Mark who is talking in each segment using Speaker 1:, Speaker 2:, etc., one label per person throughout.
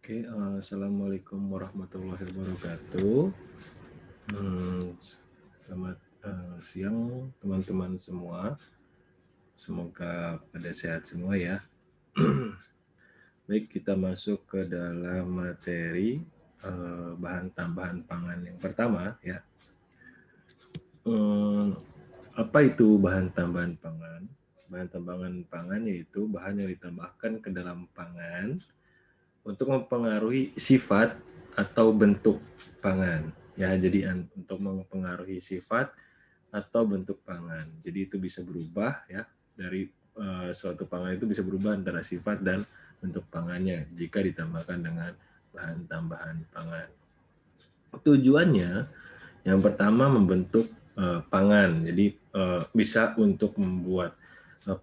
Speaker 1: Oke, assalamualaikum warahmatullahi wabarakatuh. Selamat siang teman-teman semua. Semoga pada sehat semua ya. Baik, kita masuk ke dalam materi bahan tambahan pangan yang pertama ya. Apa itu bahan tambahan pangan? Bahan tambahan pangan yaitu bahan yang ditambahkan ke dalam pangan untuk mempengaruhi sifat atau bentuk pangan. Ya, jadi untuk mempengaruhi sifat atau bentuk pangan. Jadi itu bisa berubah ya, dari suatu pangan itu bisa berubah antara sifat dan bentuk pangannya jika ditambahkan dengan bahan tambahan pangan. Tujuannya yang pertama membentuk pangan. Jadi bisa untuk membuat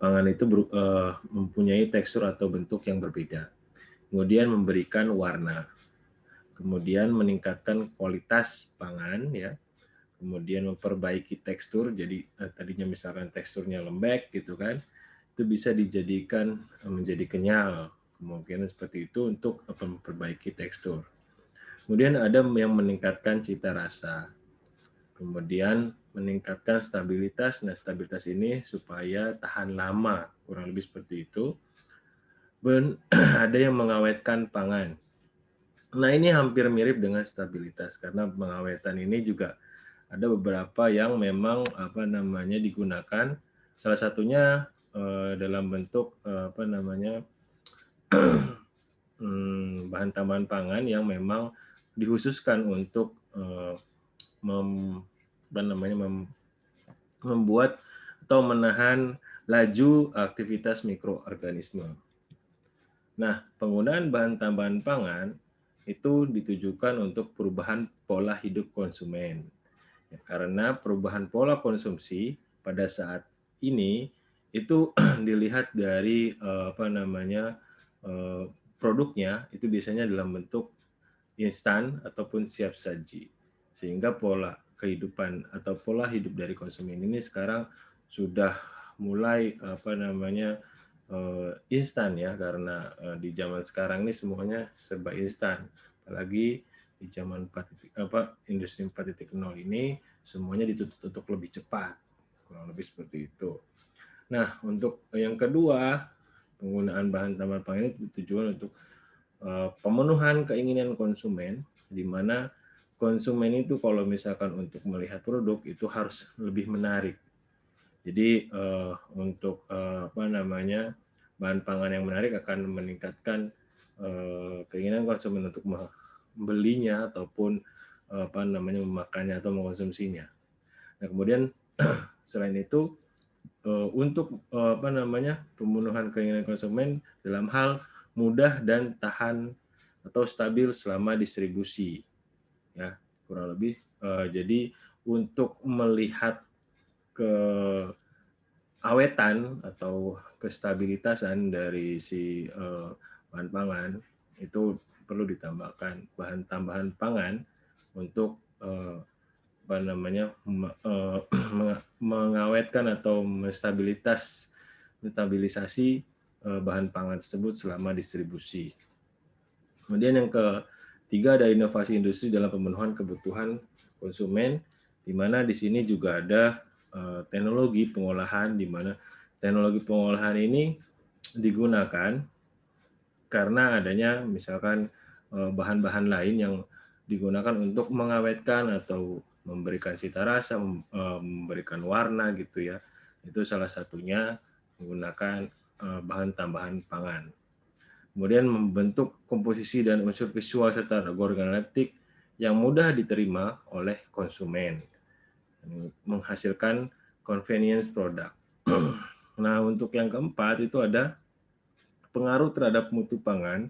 Speaker 1: pangan itu mempunyai tekstur atau bentuk yang berbeda. Kemudian memberikan warna, kemudian meningkatkan kualitas pangan ya, kemudian memperbaiki tekstur. Jadi tadinya misalkan teksturnya lembek gitu kan, itu bisa dijadikan menjadi kenyal, kemungkinan seperti itu untuk memperbaiki tekstur. Kemudian ada yang meningkatkan cita rasa, kemudian meningkatkan stabilitas. Nah, stabilitas ini supaya tahan lama, kurang lebih seperti itu. Dan ada yang mengawetkan pangan. Nah, ini hampir mirip dengan stabilitas karena pengawetan ini juga ada beberapa yang memang digunakan. Salah satunya dalam bentuk bahan tambahan pangan yang memang dikhususkan untuk membuat atau menahan laju aktivitas mikroorganisme. Nah, penggunaan bahan tambahan pangan itu ditujukan untuk perubahan pola hidup konsumen. Ya, karena perubahan pola konsumsi pada saat ini itu dilihat dari produknya itu biasanya dalam bentuk instan ataupun siap saji. Sehingga pola kehidupan atau pola hidup dari konsumen ini sekarang sudah mulai instan ya, karena di zaman sekarang ini semuanya serba instan, apalagi di zaman industri 4.0 ini semuanya dituntut untuk lebih cepat, kurang lebih seperti itu. Nah, untuk yang kedua, penggunaan bahan tambahan pangan ini tujuan untuk pemenuhan keinginan konsumen, di mana konsumen itu kalau misalkan untuk melihat produk itu harus lebih menarik. Jadi untuk bahan pangan yang menarik akan meningkatkan keinginan konsumen untuk membelinya ataupun memakannya atau mengkonsumsinya. Nah, kemudian selain itu untuk pemenuhan keinginan konsumen dalam hal mudah dan tahan atau stabil selama distribusi, ya kurang lebih. Jadi untuk melihat keawetan atau kestabilitasan dari si bahan pangan itu perlu ditambahkan bahan tambahan pangan untuk mengawetkan atau menstabilisasi bahan pangan tersebut selama distribusi. Kemudian yang ketiga ada inovasi industri dalam pemenuhan kebutuhan konsumen, di mana di sini juga ada teknologi pengolahan, di mana teknologi pengolahan ini digunakan karena adanya misalkan bahan-bahan lain yang digunakan untuk mengawetkan atau memberikan cita rasa, memberikan warna gitu ya. Itu salah satunya menggunakan bahan tambahan pangan. Kemudian membentuk komposisi dan unsur visual serta organoleptik yang mudah diterima oleh konsumen, menghasilkan convenience product. Nah, untuk yang keempat itu ada pengaruh terhadap mutu pangan,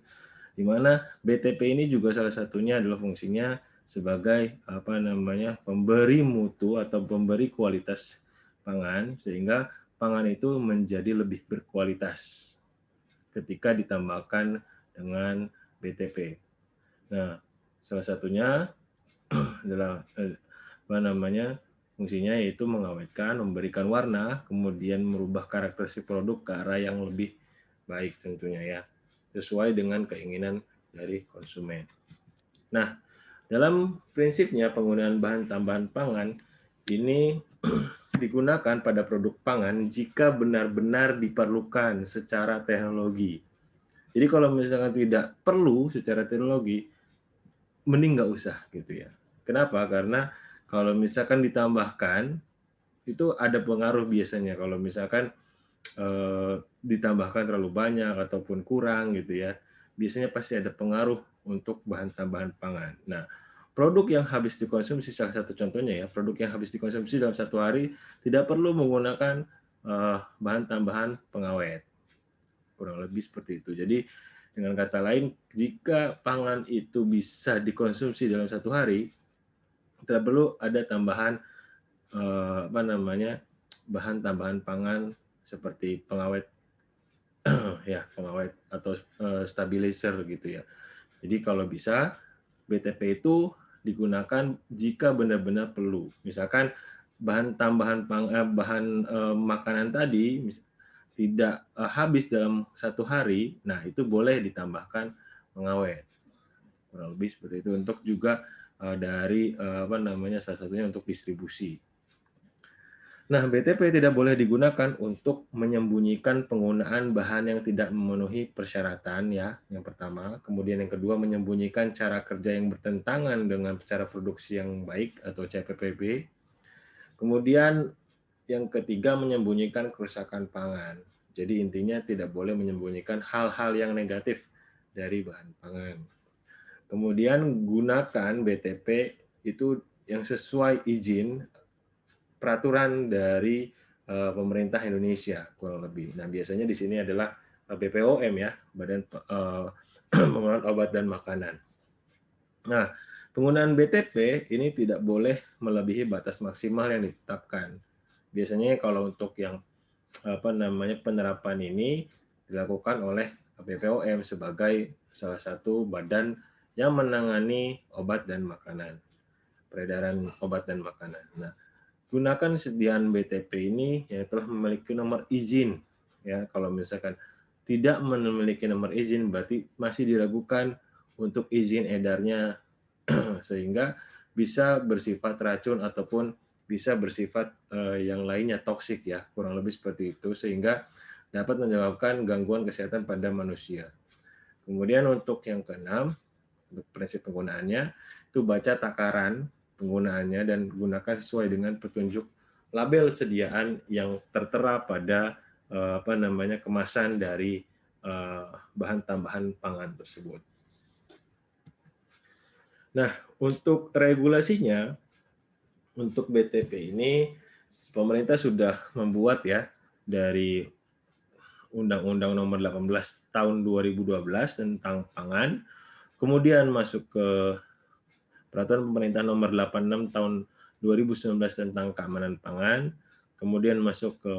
Speaker 1: di mana BTP ini juga salah satunya adalah fungsinya sebagai pemberi mutu atau pemberi kualitas pangan, sehingga pangan itu menjadi lebih berkualitas ketika ditambahkan dengan BTP. Nah, salah satunya adalah fungsinya yaitu mengawetkan, memberikan warna, kemudian merubah karakteristik produk ke arah yang lebih baik tentunya ya, sesuai dengan keinginan dari konsumen. Nah, dalam prinsipnya penggunaan bahan tambahan pangan ini digunakan pada produk pangan jika benar-benar diperlukan secara teknologi. Jadi kalau misalkan tidak perlu secara teknologi, mending nggak usah gitu ya. Kenapa? Karena kalau misalkan ditambahkan, itu ada pengaruh biasanya. Kalau misalkan ditambahkan terlalu banyak ataupun kurang gitu ya, biasanya pasti ada pengaruh untuk bahan tambahan pangan. Nah, produk yang habis dikonsumsi, salah satu contohnya ya, produk yang habis dikonsumsi dalam satu hari tidak perlu menggunakan bahan tambahan pengawet. Kurang lebih seperti itu. Jadi dengan kata lain, jika pangan itu bisa dikonsumsi dalam satu hari, tidak perlu ada tambahan bahan tambahan pangan seperti pengawet ya, pengawet atau stabilizer gitu ya. Jadi kalau bisa BTP itu digunakan jika benar-benar perlu. Misalkan bahan tambahan makanan tadi tidak habis dalam satu hari, nah itu boleh ditambahkan pengawet. Kurang lebih seperti itu untuk juga dari salah satunya untuk distribusi. Nah, BTP tidak boleh digunakan untuk menyembunyikan penggunaan bahan yang tidak memenuhi persyaratan ya, yang pertama. Kemudian yang kedua, menyembunyikan cara kerja yang bertentangan dengan cara produksi yang baik atau CPPB. Kemudian yang ketiga, menyembunyikan kerusakan pangan. Jadi intinya tidak boleh menyembunyikan hal-hal yang negatif dari bahan pangan. Kemudian gunakan BTP itu yang sesuai izin peraturan dari pemerintah Indonesia kurang lebih. Nah, biasanya di sini adalah BPOM ya, Badan Pengelolaan Obat dan Makanan. Nah, penggunaan BTP ini tidak boleh melebihi batas maksimal yang ditetapkan. Biasanya kalau untuk yang penerapan ini dilakukan oleh BPOM sebagai salah satu badan yang menangani obat dan makanan, peredaran obat dan makanan. Nah, gunakan sediaan BTP ini yang telah memiliki nomor izin. Ya, kalau misalkan tidak memiliki nomor izin berarti masih diragukan untuk izin edarnya sehingga bisa bersifat racun ataupun bisa bersifat yang lainnya toksik ya, kurang lebih seperti itu sehingga dapat menyebabkan gangguan kesehatan pada manusia. Kemudian untuk yang keenam, untuk prinsip penggunaannya itu baca takaran penggunaannya dan gunakan sesuai dengan petunjuk label sediaan yang tertera pada kemasan dari bahan tambahan pangan tersebut. Nah, untuk regulasinya untuk BTP ini pemerintah sudah membuat ya dari Undang-Undang Nomor 18 Tahun 2012 tentang pangan, kemudian masuk ke Peraturan Pemerintah Nomor 86 Tahun 2019 tentang keamanan pangan, kemudian masuk ke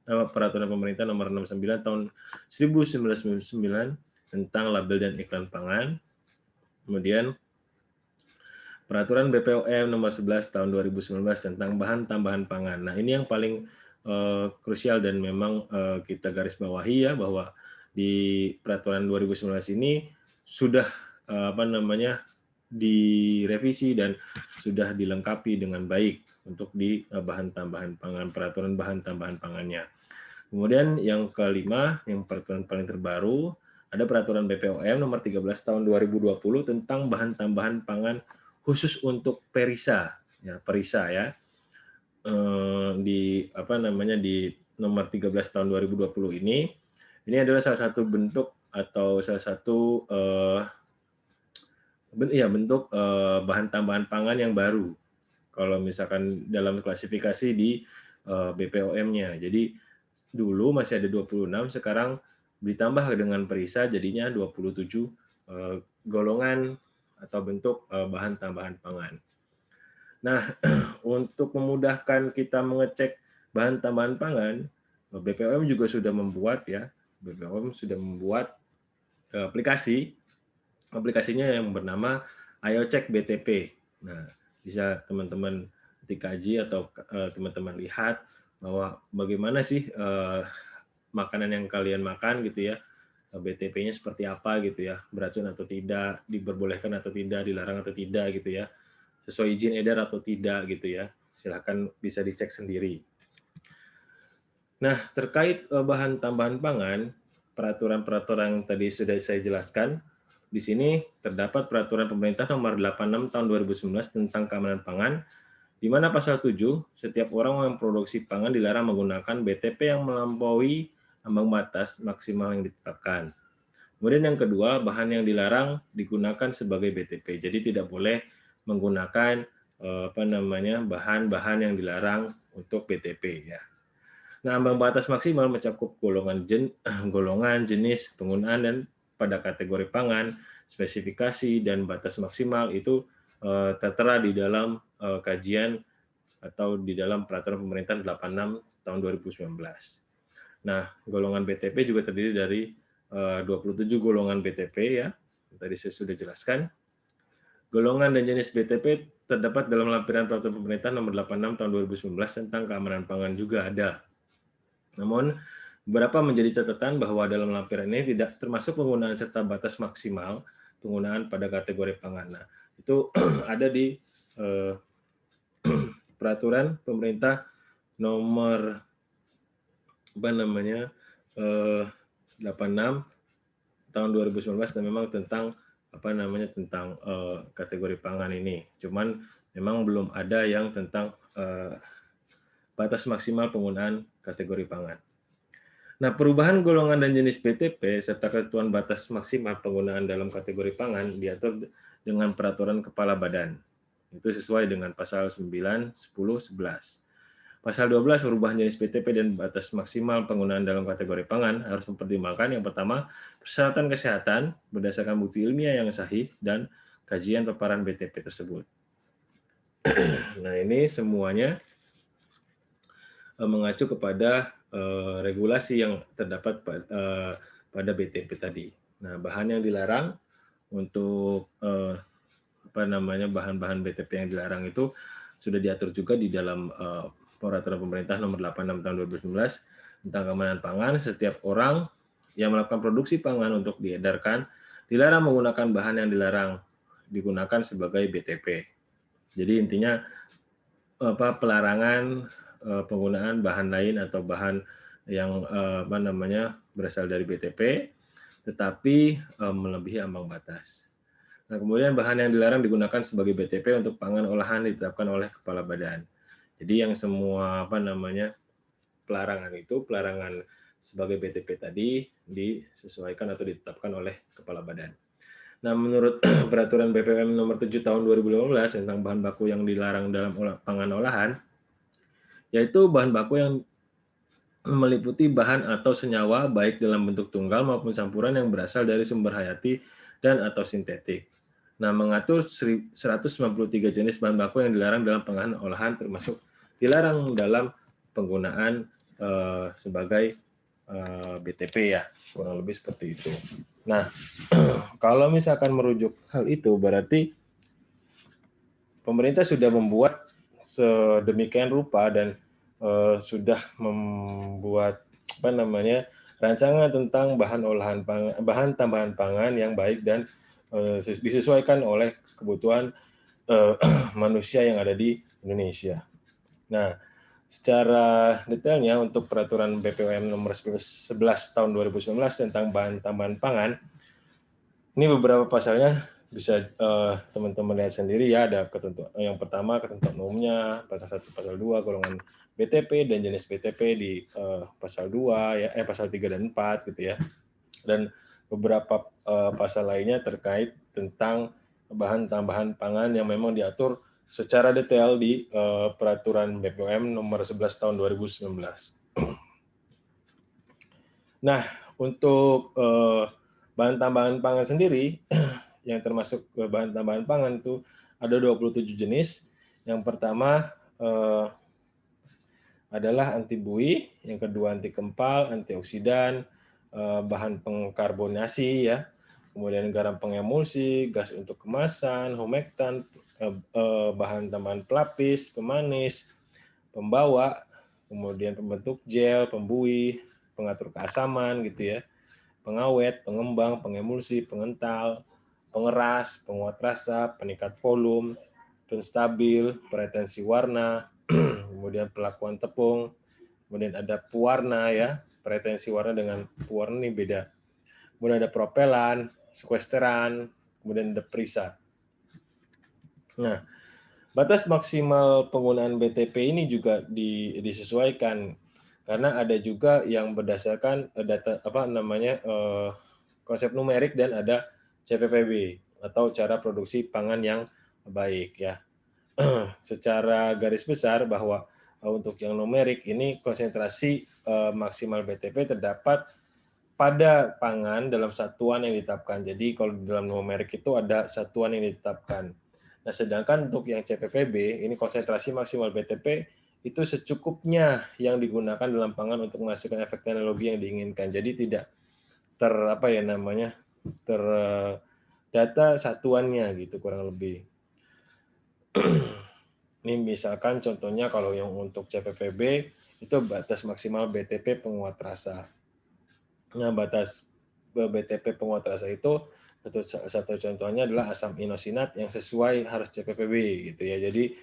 Speaker 1: Peraturan Pemerintah Nomor 69 Tahun 1999 tentang label dan iklan pangan, kemudian Peraturan BPOM Nomor 11 Tahun 2019 tentang bahan tambahan pangan. Nah, ini yang paling krusial dan memang kita garis bawahi ya bahwa di peraturan 2019 ini sudah direvisi dan sudah dilengkapi dengan baik untuk di bahan tambahan pangan, peraturan bahan tambahan pangannya. Kemudian yang kelima, yang peraturan paling terbaru, ada peraturan BPOM nomor 13 tahun 2020 tentang bahan tambahan pangan khusus untuk perisa, ya perisa ya. Di nomor 13 tahun 2020 ini adalah salah satu bentuk atau salah satu bentuk bahan tambahan pangan yang baru. Kalau misalkan dalam klasifikasi di BPOM-nya. Jadi dulu masih ada 26, sekarang ditambah dengan perisa jadinya 27 golongan atau bentuk bahan tambahan pangan. Nah, untuk memudahkan kita mengecek bahan tambahan pangan, BPOM juga sudah membuat ya, BPOM sudah membuat aplikasi, aplikasinya yang bernama AyoCek BTP. Nah, bisa teman-teman dikaji atau teman-teman lihat bahwa bagaimana sih makanan yang kalian makan gitu ya, BTP-nya seperti apa gitu ya, beracun atau tidak, diperbolehkan atau tidak, dilarang atau tidak gitu ya, sesuai izin edar atau tidak gitu ya. Silakan bisa dicek sendiri. Nah, terkait bahan tambahan pangan, peraturan-peraturan yang tadi sudah saya jelaskan, di sini terdapat peraturan pemerintah nomor 86 tahun 2019 tentang keamanan pangan, di mana pasal 7, setiap orang yang memproduksi pangan dilarang menggunakan BTP yang melampaui ambang batas maksimal yang ditetapkan. Kemudian yang kedua, bahan yang dilarang digunakan sebagai BTP. Jadi tidak boleh menggunakan bahan-bahan yang dilarang untuk BTP ya. Nah, ambang batas maksimal mencakup golongan, jenis, penggunaan dan pada kategori pangan, spesifikasi dan batas maksimal itu tertera di dalam kajian atau di dalam peraturan pemerintah 86 tahun 2019. Nah, golongan BTP juga terdiri dari 27 golongan BTP ya, tadi saya sudah jelaskan. Golongan dan jenis BTP terdapat dalam lampiran peraturan pemerintah nomor 86 tahun 2019 tentang keamanan pangan juga ada. Namun, beberapa menjadi catatan bahwa dalam lampiran ini tidak termasuk penggunaan serta batas maksimal penggunaan pada kategori pangan. Nah, itu ada di peraturan pemerintah nomor 86 tahun 2019 dan memang tentang tentang kategori pangan ini. Cuman memang belum ada yang tentang batas maksimal penggunaan kategori pangan. Nah, perubahan golongan dan jenis BTP serta ketentuan batas maksimal penggunaan dalam kategori pangan diatur dengan peraturan kepala badan. Itu sesuai dengan pasal 9, 10, 11. Pasal 12 perubahan jenis BTP dan batas maksimal penggunaan dalam kategori pangan harus mempertimbangkan yang pertama, persyaratan kesehatan berdasarkan bukti ilmiah yang sahih dan kajian paparan BTP tersebut. Nah, ini semuanya mengacu kepada regulasi yang terdapat pada BTP tadi. Nah, bahan yang dilarang untuk bahan-bahan BTP yang dilarang itu sudah diatur juga di dalam peraturan pemerintah nomor 86 tahun 2019 tentang keamanan pangan. Setiap orang yang melakukan produksi pangan untuk diedarkan dilarang menggunakan bahan yang dilarang digunakan sebagai BTP. Jadi intinya pelarangan penggunaan bahan lain atau bahan yang berasal dari BTP tetapi melebihi ambang batas. Nah, kemudian bahan yang dilarang digunakan sebagai BTP untuk pangan olahan ditetapkan oleh kepala badan. Jadi yang semua pelarangan sebagai BTP tadi disesuaikan atau ditetapkan oleh kepala badan. Nah, menurut peraturan BPOM nomor 7 tahun 2015 tentang bahan baku yang dilarang dalam pangan olahan, yaitu bahan baku yang meliputi bahan atau senyawa baik dalam bentuk tunggal maupun campuran yang berasal dari sumber hayati dan atau sintetik. Nah, mengatur 193 jenis bahan baku yang dilarang dalam pangan olahan termasuk dilarang dalam penggunaan sebagai BTP ya, kurang lebih seperti itu. Nah, kalau misalkan merujuk hal itu berarti pemerintah sudah membuat sedemikian rupa dan sudah membuat rancangan tentang bahan tambahan pangan yang baik dan disesuaikan oleh kebutuhan manusia yang ada di Indonesia. Nah, secara detailnya untuk peraturan BPOM nomor 11 tahun 2019 tentang bahan tambahan pangan, ini beberapa pasalnya bisa teman-teman lihat sendiri ya. Ada ketentuan yang pertama ketentuan umumnya, pasal 1, pasal 2 golongan BTP dan jenis BTP di pasal 2 ya, pasal 3 dan 4 gitu ya. Dan beberapa pasal lainnya terkait tentang bahan tambahan pangan yang memang diatur secara detail di peraturan BPOM nomor 11 tahun 2019. Nah, untuk bahan tambahan pangan sendiri yang termasuk bahan tambahan pangan itu ada 27 jenis. Yang pertama adalah anti buih, yang kedua anti kempal, antioksidan, bahan pengkarbonasi ya, kemudian garam pengemulsi, gas untuk kemasan, humektan, bahan tambahan pelapis, pemanis, pembawa, kemudian pembentuk gel, pembuih, pengatur keasaman gitu ya. pengawet, pengembang, pengemulsi, pengental, pengeras, penguat rasa, peningkat volume, penstabil, pretensi warna, kemudian pelakuan tepung, kemudian ada pewarna ya, pretensi warna dengan pewarna ini beda. Kemudian ada propelan, sequesteran, kemudian ada perisa. Nah, batas maksimal penggunaan BTP ini juga disesuaikan karena ada juga yang berdasarkan data konsep numerik dan ada CPPB atau cara produksi pangan yang baik ya. Secara garis besar bahwa untuk yang numerik ini konsentrasi maksimal BTP terdapat pada pangan dalam satuan yang ditetapkan. Jadi kalau di dalam numerik itu ada satuan yang ditetapkan. Nah, sedangkan untuk yang CPPB, ini konsentrasi maksimal BTP itu secukupnya yang digunakan dalam pangan untuk menghasilkan efek teknologi yang diinginkan. Jadi tidak terdata satuannya gitu kurang lebih. Ini misalkan contohnya kalau yang untuk CPPB itu batas maksimal BTP penguat rasa. Nah, batas BTP penguat rasa itu satu contohnya adalah asam inosinat yang sesuai harus CPPB gitu ya. Jadi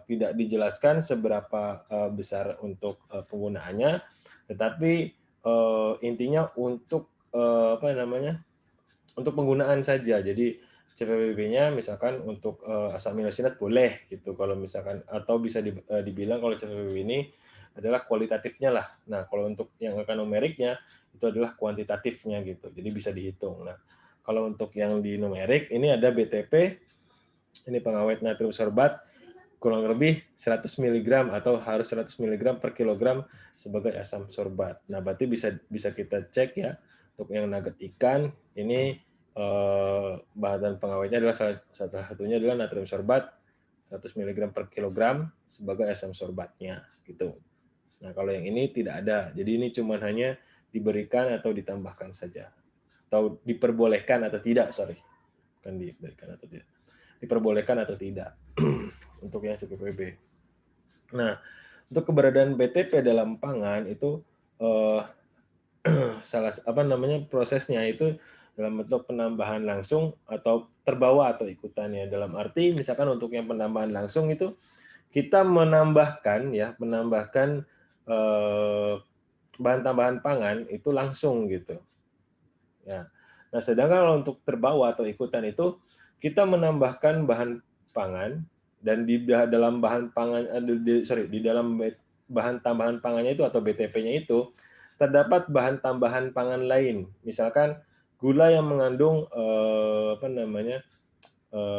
Speaker 1: tidak dijelaskan seberapa besar untuk penggunaannya, tetapi intinya untuk untuk penggunaan saja. Jadi CPPB-nya misalkan untuk asam inosinat boleh gitu kalau misalkan, atau bisa dibilang kalau CPPB ini adalah kualitatifnya lah. Nah, kalau untuk yang akan numeriknya itu adalah kuantitatifnya gitu. Jadi bisa dihitung. Nah, kalau untuk yang di numerik ini ada BTP, ini pengawet natrium sorbat kurang lebih 100 mg atau harus 100 mg per kilogram sebagai asam sorbat. Nah, berarti bisa kita cek ya untuk yang nugget ikan ini bahan pengawetnya adalah salah satunya adalah natrium sorbat 100 mg per kilogram sebagai asam sorbatnya gitu. Nah, kalau yang ini tidak ada. Jadi ini cuma hanya diberikan atau ditambahkan saja. Atau diperbolehkan atau tidak, sorry. Bukan diberikan atau tidak. Diperbolehkan atau tidak untuk yang CPPB. Nah, untuk keberadaan BTP dalam pangan itu prosesnya itu dalam bentuk penambahan langsung atau terbawa atau ikutannya. Dalam arti misalkan untuk yang penambahan langsung itu kita menambahkan bahan tambahan pangan itu langsung gitu. Ya. Nah, sedangkan kalau untuk terbawa atau ikutan itu kita menambahkan bahan pangan dan di dalam bahan pangan di dalam bahan tambahan pangannya itu atau BTP-nya itu terdapat bahan tambahan pangan lain. Misalkan gula yang mengandung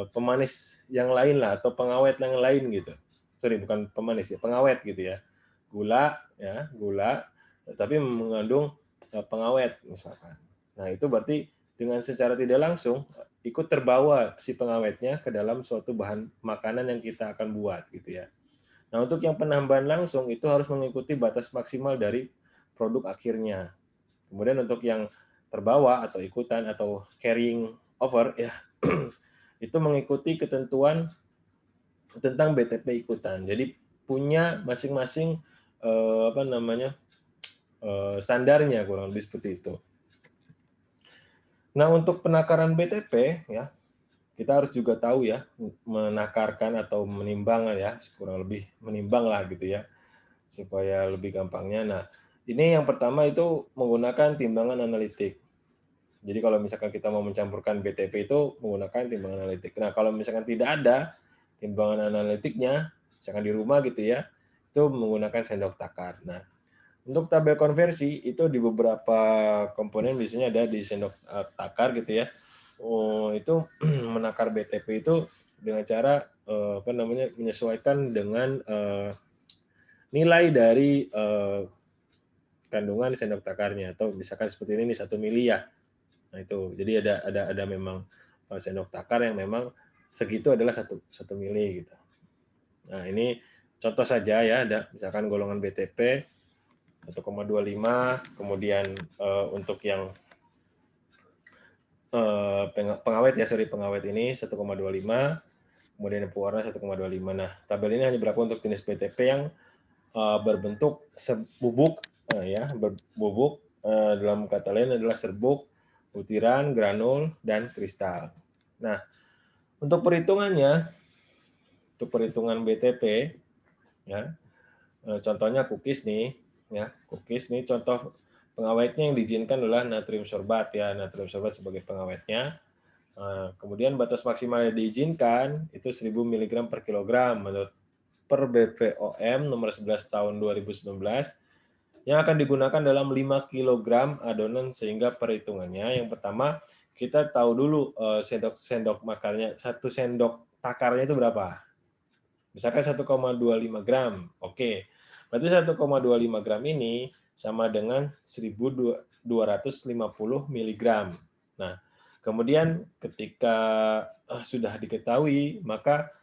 Speaker 1: pemanis yang lain lah atau pengawet yang lain gitu. Sorry, bukan pemanis ya, pengawet gitu ya. Gula, tapi mengandung pengawet misalkan. Nah, itu berarti dengan secara tidak langsung ikut terbawa si pengawetnya ke dalam suatu bahan makanan yang kita akan buat gitu ya. Nah, untuk yang penambahan langsung itu harus mengikuti batas maksimal dari produk akhirnya. Kemudian untuk yang terbawa atau ikutan atau carrying over ya itu mengikuti ketentuan tentang BTP ikutan. Jadi punya masing-masing standarnya kurang lebih seperti itu. Nah, untuk penakaran BTP ya kita harus juga tahu ya menakarkan atau menimbang ya kurang lebih menimbang lah gitu ya supaya lebih gampangnya. Nah, ini yang pertama itu menggunakan timbangan analitik. Jadi kalau misalkan kita mau mencampurkan BTP itu menggunakan timbangan analitik. Nah, kalau misalkan tidak ada timbangan analitiknya, misalkan di rumah gitu ya, itu menggunakan sendok takar. Nah, untuk tabel konversi itu di beberapa komponen biasanya ada di sendok takar gitu ya. Itu menakar BTP itu dengan cara menyesuaikan dengan nilai dari kandungan sendok takarnya atau misalkan seperti ini 1 mili ya. Nah, itu. Jadi ada memang sendok takar yang memang segitu adalah 1 mili gitu. Nah, ini contoh saja ya, ada misalkan golongan BTP 1,25, kemudian untuk yang pengawet ini 1,25, kemudian pewarna 1,25. Nah, tabel ini hanya berlaku untuk jenis BTP yang berbentuk bubuk dalam kata lain adalah serbuk, butiran, granul, dan kristal. Nah, untuk perhitungannya, untuk perhitungan BTP, ya, contohnya cookies nih, ya, cookies nih contoh pengawetnya yang diizinkan adalah natrium sorbat ya, natrium sorbat sebagai pengawetnya. Kemudian batas maksimal yang diizinkan itu 1000 mg per kilogram menurut per BPOM nomor 11 tahun 2019 yang akan digunakan dalam 5 kg adonan sehingga perhitungannya yang pertama kita tahu dulu sendok makannya, 1 sendok takarnya itu berapa? Misalkan 1,25 gram. Oke. Berarti 1,25 gram ini sama dengan 1250 mg. Nah, kemudian ketika sudah diketahui, maka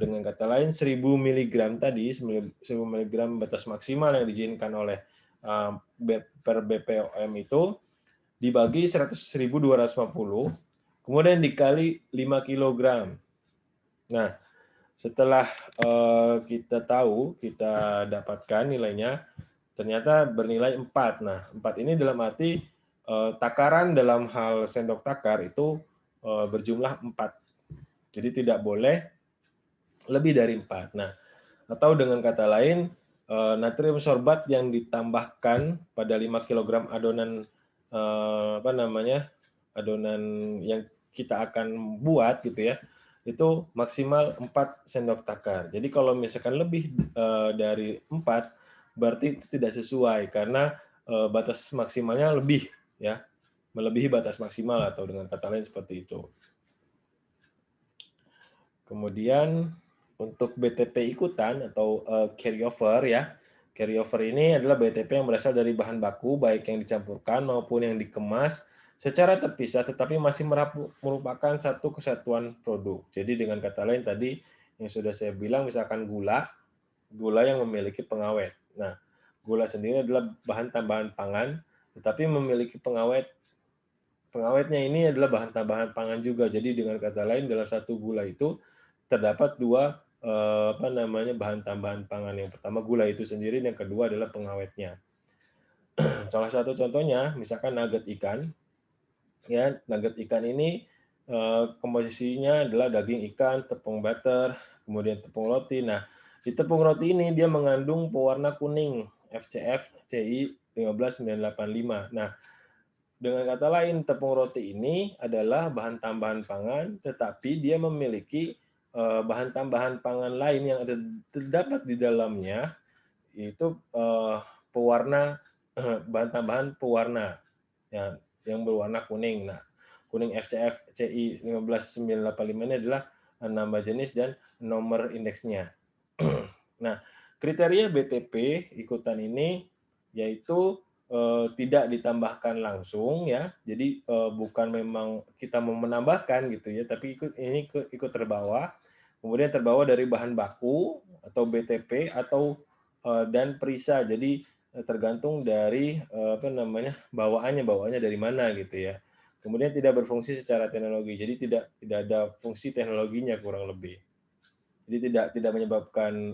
Speaker 1: dengan kata lain 1000 mg tadi, 1000 mg batas maksimal yang diizinkan oleh per BPOM itu dibagi 1250, kemudian dikali 5 kg. Nah, setelah kita tahu, kita dapatkan nilainya, ternyata bernilai 4. Nah, 4 ini dalam arti takaran dalam hal sendok takar itu berjumlah 4. Jadi tidak boleh lebih dari 4. Nah, atau dengan kata lain, natrium sorbat yang ditambahkan pada 5 kg adonan adonan yang kita akan buat gitu ya, itu maksimal 4 sendok takar. Jadi kalau misalkan lebih dari 4, berarti itu tidak sesuai karena batas maksimalnya lebih ya, melebihi batas maksimal atau dengan kata lain seperti itu. Kemudian untuk BTP ikutan atau carryover ya. Carryover ini adalah BTP yang berasal dari bahan baku baik yang dicampurkan maupun yang dikemas secara terpisah tetapi masih merupakan satu kesatuan produk. Jadi dengan kata lain tadi yang sudah saya bilang misalkan gula yang memiliki pengawet. Nah, gula sendiri adalah bahan tambahan pangan tetapi memiliki pengawet. Pengawetnya ini adalah bahan tambahan pangan juga. Jadi dengan kata lain dalam satu gula itu terdapat dua bahan tambahan pangan. Yang pertama gula itu sendiri, yang kedua adalah pengawetnya. Salah satu contohnya, misalkan nugget ikan. Ya, nugget ikan ini komposisinya adalah daging ikan, tepung butter, kemudian tepung roti. Nah, di tepung roti ini dia mengandung pewarna kuning FCF CI 15985. Nah, dengan kata lain, tepung roti ini adalah bahan tambahan pangan, tetapi dia memiliki bahan tambahan pangan lain yang terdapat di dalamnya, itu pewarna bahan tambahan pewarna yang berwarna kuning. Nah, kuning FCF CI 15985 ini adalah nama jenis dan nomor indeksnya. Nah, kriteria BTP ikutan ini yaitu tidak ditambahkan langsung ya, jadi bukan memang kita mau menambahkan gitu ya, tapi ikut terbawa, kemudian terbawa dari bahan baku atau BTP atau dan perisa, jadi tergantung dari bawaannya dari mana gitu ya. Kemudian tidak berfungsi secara teknologi, jadi tidak ada fungsi teknologinya kurang lebih. Jadi tidak menyebabkan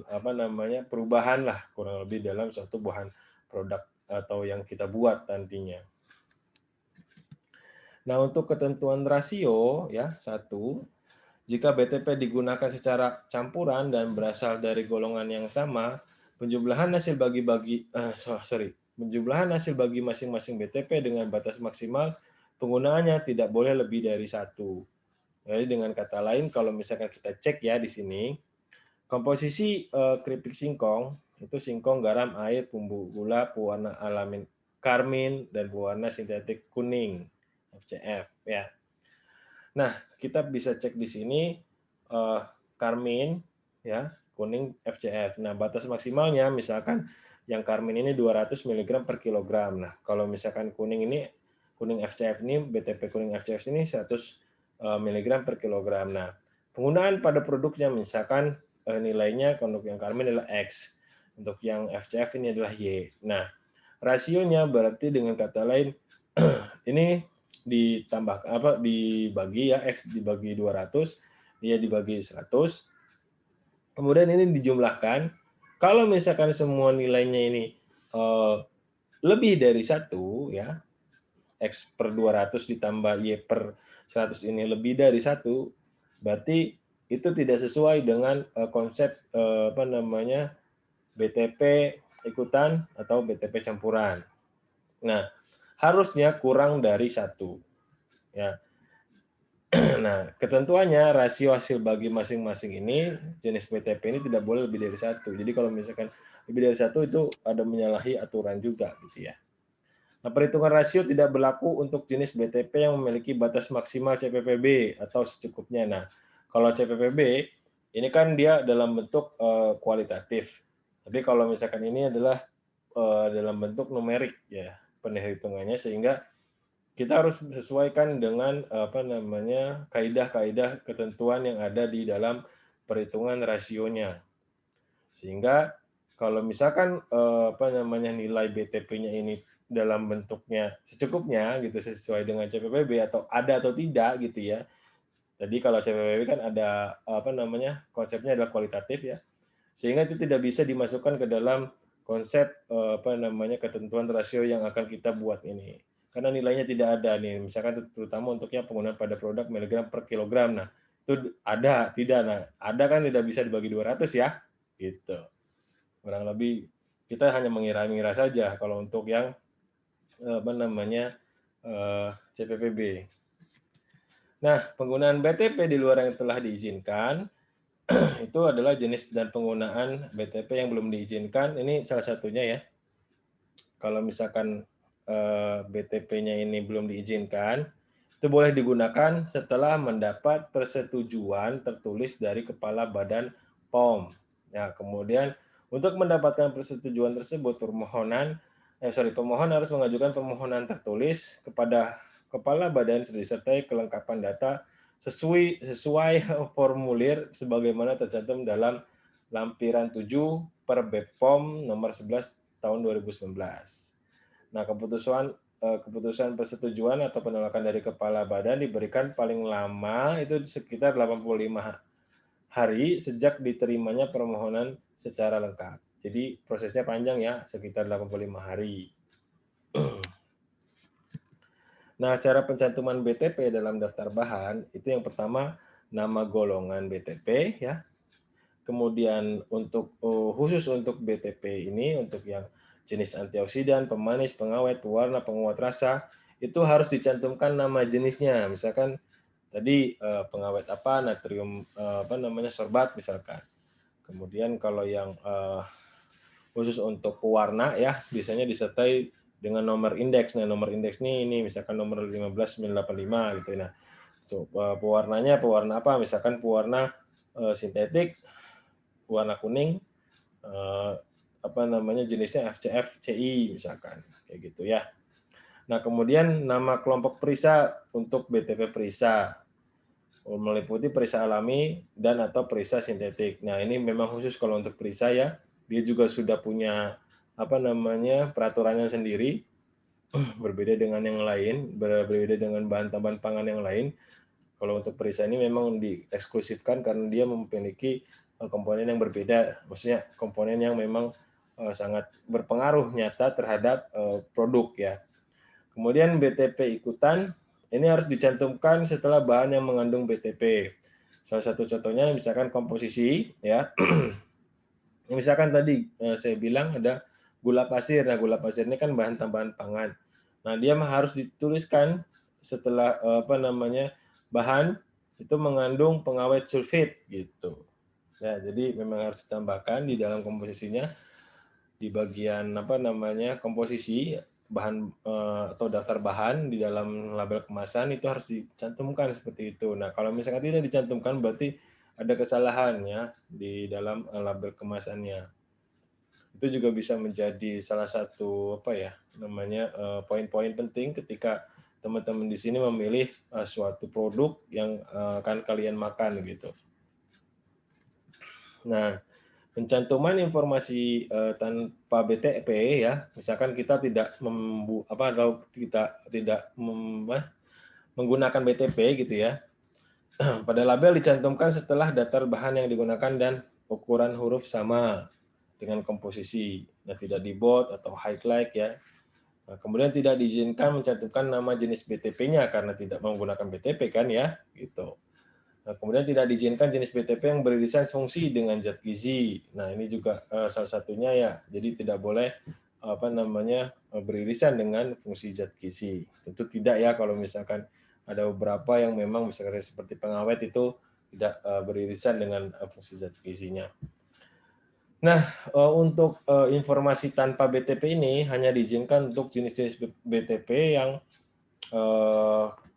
Speaker 1: perubahan lah kurang lebih dalam suatu bahan produk atau yang kita buat nantinya. Nah, untuk ketentuan rasio ya, 1, jika BTP digunakan secara campuran dan berasal dari golongan yang sama, penjumlahan hasil bagi masing-masing BTP dengan batas maksimal penggunaannya tidak boleh lebih dari 1. Jadi dengan kata lain, kalau misalkan kita cek ya di sini, komposisi keripik singkong itu singkong, garam, air, bumbu gula, pewarna alami karmin, dan pewarna sintetik kuning FCF ya. Nah, kita bisa cek di sini karmin ya, kuning FCF. Nah, batas maksimalnya misalkan yang karmin ini 200 mg per kilogram. Nah, kalau misalkan kuning FCF ini, BTP kuning FCF ini 100 mg per kilogram. Nah, penggunaan pada produknya misalkan nilainya untuk yang karmin adalah X, untuk yang FCF ini adalah Y. Nah, rasionya berarti dengan kata lain ini dibagi ya, X dibagi 200, Y dibagi 100. Kemudian ini dijumlahkan. Kalau misalkan semua nilainya ini lebih dari 1 ya, X per 200 ditambah Y per 100 ini lebih dari 1, berarti itu tidak sesuai dengan konsep BTP ikutan atau BTP campuran. Nah, harusnya kurang dari 1. Ya. Nah, ketentuannya rasio hasil bagi masing-masing ini, jenis BTP ini tidak boleh lebih dari 1. Jadi kalau misalkan lebih dari 1 itu ada menyalahi aturan juga gitu ya. Nah, perhitungan rasio tidak berlaku untuk jenis BTP yang memiliki batas maksimal CPPB atau secukupnya. Nah, kalau CPPB ini kan dia dalam bentuk kualitatif. Tapi kalau misalkan ini adalah dalam bentuk numerik ya perhitungannya, sehingga kita harus sesuaikan dengan kaidah-kaidah ketentuan yang ada di dalam perhitungan rasionya. Sehingga kalau misalkan nilai BTP-nya ini dalam bentuknya secukupnya gitu sesuai dengan CPPB atau ada atau tidak gitu ya. Jadi kalau CPPB kan ada konsepnya adalah kualitatif ya. Sehingga itu tidak bisa dimasukkan ke dalam konsep ketentuan rasio yang akan kita buat ini. Karena nilainya tidak ada nih, misalkan terutama untuk yang penggunaan pada produk miligram per kilogram. Nah, itu ada, tidak. Nah, ada kan tidak bisa dibagi 200 ya. Gitu. Kurang lebih kita hanya mengira-ngira saja kalau untuk yang CPPB. Nah, penggunaan BTP di luar yang telah diizinkan itu adalah jenis dan penggunaan BTP yang belum diizinkan. Ini salah satunya ya. Kalau misalkan BTP-nya ini belum diizinkan, itu boleh digunakan setelah mendapat persetujuan tertulis dari Kepala Badan POM. Nah, kemudian untuk mendapatkan persetujuan tersebut, pemohon harus mengajukan permohonan tertulis kepada Kepala Badan disertai kelengkapan data sesuai formulir sebagaimana tercantum dalam lampiran 7 per BPOM nomor 11 tahun 2019. Nah, keputusan persetujuan atau penolakan dari kepala badan diberikan paling lama itu sekitar 85 hari sejak diterimanya permohonan secara lengkap. Jadi prosesnya panjang ya, sekitar 85 hari. Nah, cara pencantuman BTP dalam daftar bahan itu yang pertama nama golongan BTP ya. Kemudian untuk khusus untuk BTP ini untuk yang jenis antioksidan, pemanis, pengawet, pewarna, penguat rasa itu harus dicantumkan nama jenisnya. Misalkan tadi pengawet apa, natrium sorbat misalkan. Kemudian kalau yang khusus untuk pewarna ya biasanya disertai dengan nomor indeks. Nah, nomor indeks ini misalkan nomor 15985 gitu. Nah, pewarnanya pewarna apa? Misalkan pewarna sintetik, warna kuning, jenisnya FCF CI misalkan kayak gitu ya. Nah, kemudian nama kelompok perisa untuk BTP perisa meliputi perisa alami dan atau perisa sintetik. Nah, ini memang khusus kalau untuk perisa ya. Dia juga sudah punya peraturannya sendiri berbeda dengan yang lain, berbeda dengan bahan tambahan pangan yang lain. Kalau untuk perisa ini memang dieksklusifkan karena dia memiliki komponen yang berbeda, maksudnya komponen yang memang sangat berpengaruh nyata terhadap produk ya. Kemudian BTP ikutan ini harus dicantumkan setelah bahan yang mengandung BTP. Salah satu contohnya misalkan komposisi ya. Misalkan tadi saya bilang ada gula pasir. Nah, gula pasir ini kan bahan tambahan pangan. Nah, dia harus dituliskan setelah bahan itu mengandung pengawet sulfit gitu. Ya, jadi memang harus ditambahkan di dalam komposisinya di bagian komposisi bahan atau daftar bahan di dalam label kemasan itu harus dicantumkan seperti itu. Nah, kalau misalkan tidak dicantumkan berarti ada kesalahan ya di dalam label kemasannya. Itu juga bisa menjadi salah satu poin-poin penting ketika teman-teman di sini memilih suatu produk yang akan kalian makan gitu. Nah, pencantuman informasi tanpa BTP ya, misalkan kita tidak menggunakan BTP gitu ya. Pada label dicantumkan setelah daftar bahan yang digunakan dan ukuran huruf sama dengan komposisi. Nah, tidak di bold atau highlight ya. Nah, kemudian tidak diizinkan mencantumkan nama jenis BTP-nya karena tidak menggunakan BTP kan ya, gitu. Nah, kemudian tidak diizinkan jenis BTP yang beririsan fungsi dengan zat gizi. Nah, ini juga salah satunya ya. Jadi tidak boleh beririsan dengan fungsi zat gizi. Tentu tidak ya kalau misalkan ada beberapa yang memang misalkan seperti pengawet itu tidak beririsan dengan fungsi zat gizinya. Nah, untuk informasi tanpa BTP ini hanya diizinkan untuk jenis-jenis BTP yang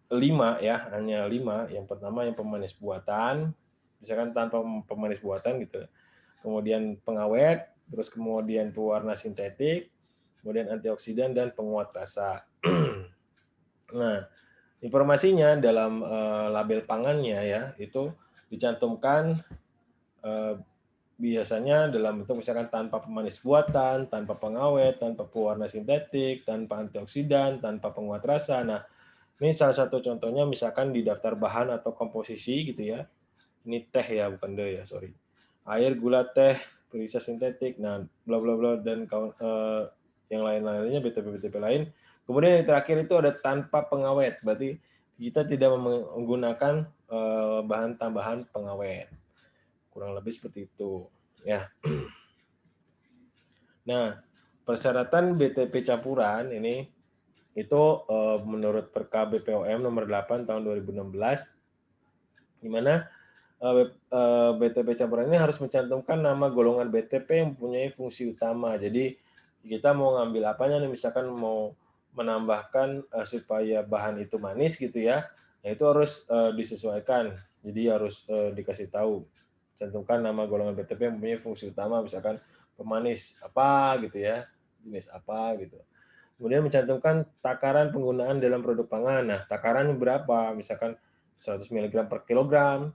Speaker 1: 5 ya, hanya 5. Yang pertama yang pemanis buatan, misalkan tanpa pemanis buatan gitu. Kemudian pengawet, terus kemudian pewarna sintetik, kemudian antioksidan dan penguat rasa. Nah, informasinya dalam label pangannya ya, itu dicantumkan biasanya dalam bentuk misalkan tanpa pemanis buatan, tanpa pengawet, tanpa pewarna sintetik, tanpa antioksidan, tanpa penguat rasa. Nah, ini salah satu contohnya misalkan di daftar bahan atau komposisi gitu ya. Ini teh ya, bukan de ya, sorry. Air, gula, teh, perisa sintetik, nah bla bla bla dan yang lain-lainnya BTP-BTP lain. Kemudian yang terakhir itu ada tanpa pengawet, berarti kita tidak menggunakan bahan tambahan pengawet. Kurang lebih seperti itu, ya. Nah, persyaratan BTP campuran ini itu menurut Perka BPOM nomor 8 tahun 2016, di mana BTP campuran ini harus mencantumkan nama golongan BTP yang mempunyai fungsi utama. Jadi kita mau ngambil apanya nih, misalkan mau menambahkan supaya bahan itu manis gitu ya, nah itu harus disesuaikan. Jadi harus dikasih tahu, cantumkan nama golongan BTP yang mempunyai fungsi utama, misalkan pemanis apa gitu ya, jenis apa gitu. Kemudian mencantumkan takaran penggunaan dalam produk pangan. Nah, takaran berapa? Misalkan 100 mg per kilogram,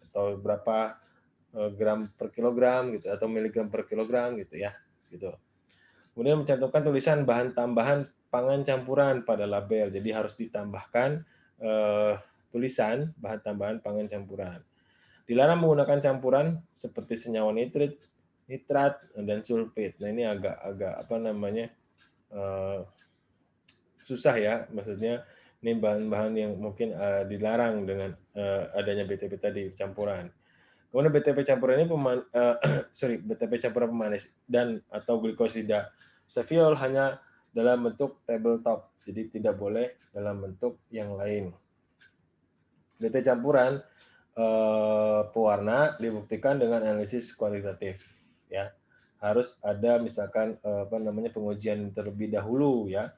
Speaker 1: atau berapa gram per kilogram gitu, atau miligram per kilogram gitu ya. Gitu. Kemudian mencantumkan tulisan bahan tambahan pangan campuran pada label. Jadi harus ditambahkan tulisan bahan tambahan pangan campuran. Dilarang menggunakan campuran seperti senyawa nitrat, dan sulfit. Nah, ini agak susah ya, maksudnya ini bahan-bahan yang mungkin dilarang dengan adanya BTP tadi campuran. Kemudian BTP campuran ini BTP campuran pemanis dan atau glikosida stevia hanya dalam bentuk tabletop, jadi tidak boleh dalam bentuk yang lain. BTP campuran pewarna dibuktikan dengan analisis kualitatif, ya. Harus ada misalkan pengujian terlebih dahulu ya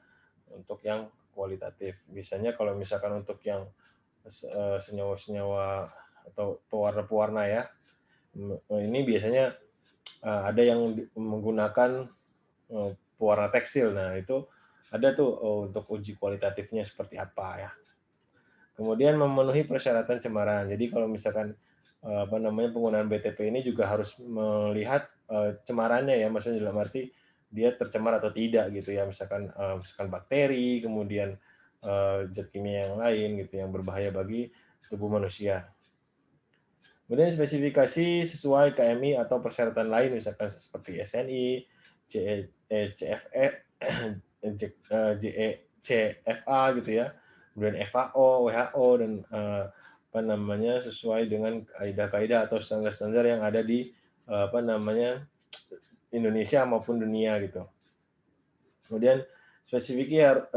Speaker 1: untuk yang kualitatif. Biasanya kalau misalkan untuk yang senyawa-senyawa atau pewarna-pewarna ya, ini biasanya ada yang menggunakan pewarna tekstil. Nah, itu ada tuh untuk uji kualitatifnya seperti apa ya. Kemudian memenuhi persyaratan cemaran. Jadi kalau misalkan penggunaan BTP ini juga harus melihat cemarannya ya, maksudnya dalam arti dia tercemar atau tidak gitu ya, misalkan bakteri, kemudian zat kimia yang lain gitu yang berbahaya bagi tubuh manusia. Kemudian spesifikasi sesuai KMI atau persyaratan lain, misalkan seperti SNI, CFE, CFA gitu ya, kemudian FAO, WHO, dan sesuai dengan kaidah-kaidah atau standar-standar yang ada di Indonesia maupun dunia gitu. Kemudian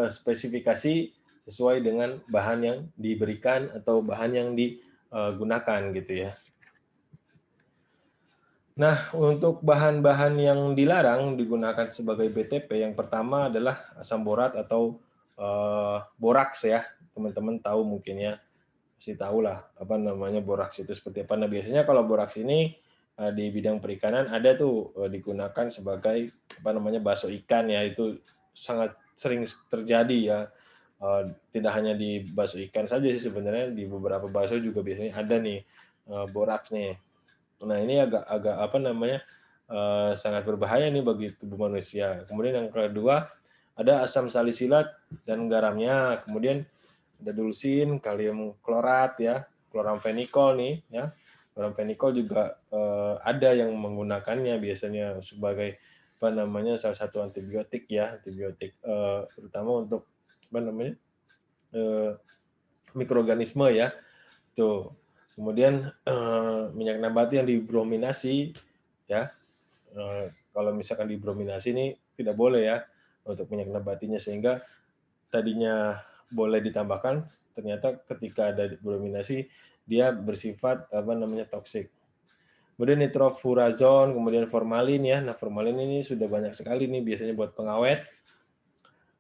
Speaker 1: spesifikasi sesuai dengan bahan yang diberikan atau bahan yang digunakan gitu ya. Nah, untuk bahan-bahan yang dilarang digunakan sebagai BTP, yang pertama adalah asam borat atau boraks ya. Teman-teman tahu mungkin ya, pasti tahu lah boraks itu seperti apa. Nah, biasanya kalau boraks ini di bidang perikanan ada tuh digunakan sebagai bakso ikan ya, itu sangat sering terjadi ya. Tidak hanya di bakso ikan saja sih sebenarnya, di beberapa bakso juga biasanya ada nih boraks nih. Nah, ini agak sangat berbahaya nih bagi tubuh manusia. Kemudian yang kedua ada asam salisilat dan garamnya. Kemudian ada dulsin, kalium klorat ya, kloramfenikol nih ya. Kloramfenikol juga ada yang menggunakannya biasanya sebagai salah satu antibiotik ya, terutama untuk mikroorganisme ya. Tuh. Kemudian minyak nabati yang dibrominasi ya. Kalau misalkan dibrominasi ini tidak boleh ya untuk minyak nabatinya, sehingga tadinya boleh ditambahkan, ternyata ketika ada brominasi dia bersifat toksik. Kemudian nitrofurazon, kemudian formalin ya. Nah, formalin ini sudah banyak sekali nih biasanya buat pengawet.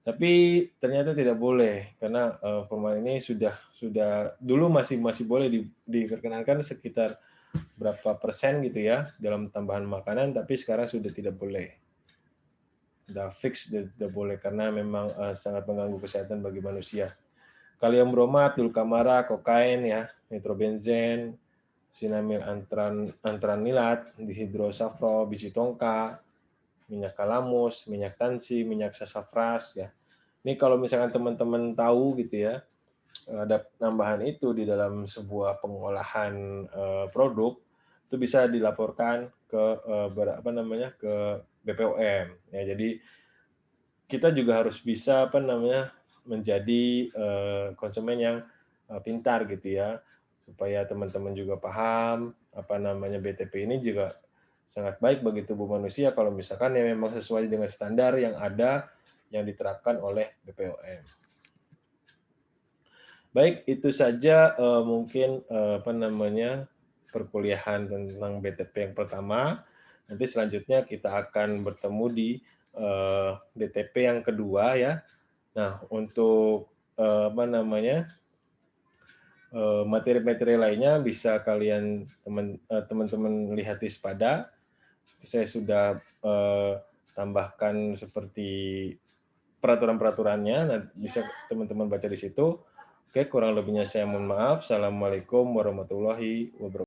Speaker 1: Tapi ternyata tidak boleh karena formalin ini sudah dulu masih boleh diperkenankan sekitar berapa persen gitu ya dalam tambahan makanan, tapi sekarang sudah tidak boleh. Sudah fix tidak boleh karena memang sangat mengganggu kesehatan bagi manusia. Kalium bromat, dulkamara, kokain ya, nitrobenzen, sinamil antranilat, dihidrosafro, biji tongka, minyak kalamus, minyak tansi, minyak sasafras ya. Ini kalau misalkan teman-teman tahu gitu ya, ada tambahan itu di dalam sebuah pengolahan produk, itu bisa dilaporkan ke ke BPOM ya. Jadi kita juga harus bisa menjadi konsumen yang pintar gitu ya, supaya teman-teman juga paham BTP ini juga sangat baik bagi tubuh manusia kalau misalkan yang memang sesuai dengan standar yang ada yang diterapkan oleh BPOM. Baik, itu saja mungkin perkuliahan tentang BTP yang pertama. Nanti selanjutnya kita akan bertemu di DTP yang kedua ya. Nah, untuk materi-materi lainnya bisa kalian teman-teman lihat di Spada. Saya sudah tambahkan seperti peraturan-peraturannya, nah bisa teman-teman baca di situ. Oke, kurang lebihnya saya mohon maaf. Assalamualaikum warahmatullahi wabarakatuh.